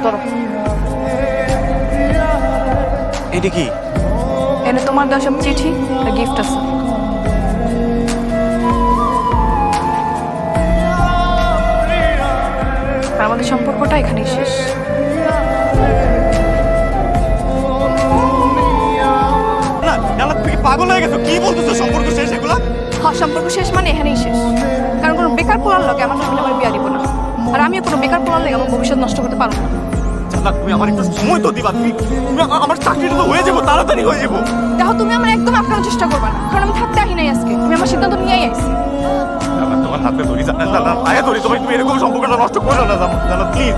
ধরো। এটা কি? এনে তোমার দেওয়া সব চিঠি আর গিফট আছে। আর আমাদের সম্পর্কটা এখানেই শেষ। পাগল হয়ে গেছো, কি বলতেছো? সম্পর্ক শেষ? এগুলা হ্যাঁ, সম্পর্ক শেষ মানে এখানেই শেষ। কারণ কোনো বেকার পোলার লোকে আমার ফ্যামিলি আমার বিয়া দিব না, আর আমিও কোনো বেকার পোলার লোকে আমার ভবিষ্যৎ নষ্ট করতে পারবো না। জান্নাত, তুমি আমার একটু সময় তো দিবা। তুমি আমার চাকরিটা তো হয়ে যাবো, তাড়াতাড়ি হয়ে যাবো। দেখো, তুমি আমার একদম আটকানোর চেষ্টা করবে না, কারণ আমি থাকতে আহি নাই আজকে। তুমি আমার সিদ্ধান্ত নিয়েই আইছি। জান্নাত, তোমার হাতে ধরি, জান্নাত পায়ে ধরি, তুমি এরকম সম্পর্কটা নষ্ট করো না জান্নাত, প্লিজ।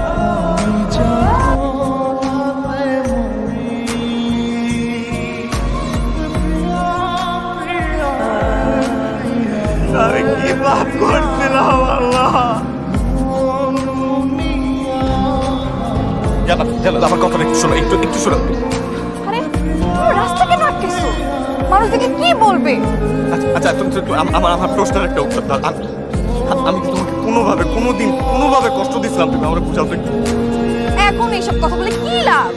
আমি কি পাপ করছিলাম আল্লাহ? জান্নাত, আমার কথাটা একটু শোনো, একটু শোনো। আরে তুমি রাস্তা কেন আটকেছো? মানুষ দেখে কি বলবে? আচ্ছা, তুমি আমার প্রশ্নের একটা উত্তর দাও। আমি কি তোমাকে কোনোভাবে কষ্ট দিছিলাম? তুমি আমার বুঝাও তো একটু। এখন এইসব কথা বলে কি লাভ?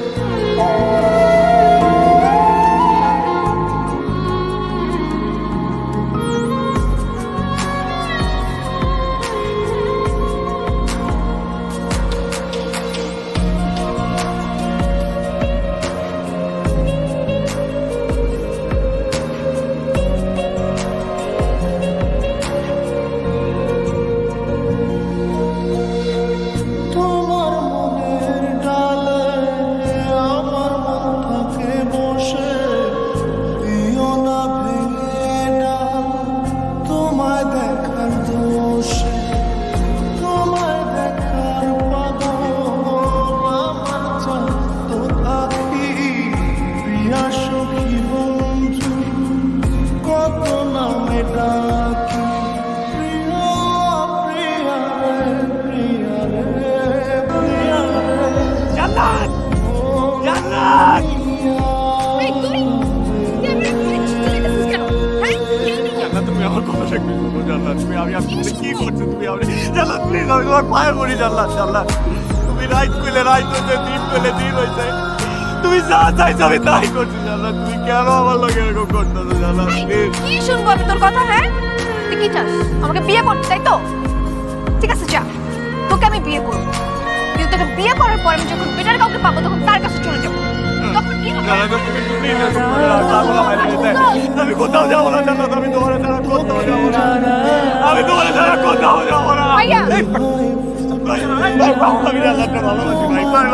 তুমি রাইট কইলে রাইট হইছে, দিন কইলে দিন হইছে। তুমি যা চাইছো আমি তাই করছি জান্নাত। তুমি কেন আমার লগে এরকম করতেছো জান্নাত? কি শুনবো আমি তোর কথা? হ্যাঁ, তুই কি চাস? আমাকে বিয়ে করতে, তাই তো? ঠিক আছে, যা, তোকে আমি বিয়ে করবো। কিন্তু তোকে বিয়ে করার পর আমি যখন বেটার কাউকে পাবো তখন তার কাছে চলে যাবো। তখন কি হবে? আমি কোথাও যাবো না জান্নাত, আমি তোমার ছাড়া কোথাও যাবো না। আমি তোমার ছাড়া কোথাও যাবো না। ভাইয়া, আমি জান্নাতকে ভালোবাসি ভাই।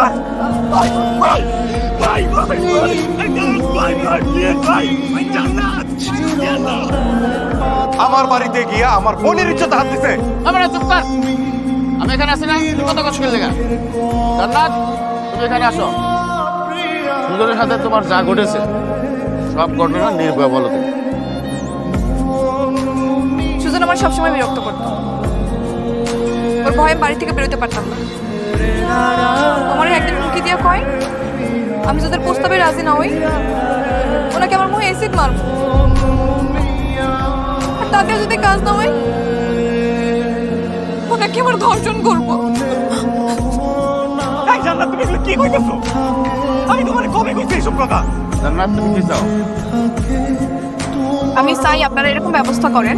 আমার বাড়িতে গিয়া আমার বোনের ইজ্জত হাত দিছে। আমার চুপ কর, আমি এখানে আসি না। তুই কত কষ্ট করে লেগা? জান্নাত, তুমি এখানে আসো। সুজনের সাথে তোমার যা ঘটেছে সব ঘটনা নির্ভয় বলো তুমি। সুজন আমার সবসময় বিরক্ত করতো। ওর ভয়ে বাড়ি থেকে বেরোতে পারতাম না। আমার একদিন হুমকি দিয়ে কয়, আমি যাদের প্রস্তাবে রাজি না হই ওনাকে আমার মুখে এসিড মারবো, আর তাতে যদি কাজ না হয় ওনাকে আমার ধর্ষণ করবো। জান্নাত, তুমি এগুলো কি কইতেছো? আমি তোমার কবে কইছি এইসব কথা? জান্নাত, তুমি কি চাও? আমি চাই আপনারা এরকম ব্যবস্থা করেন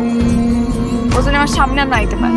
ও যেন আমার সামনে আর না আইতে পারে।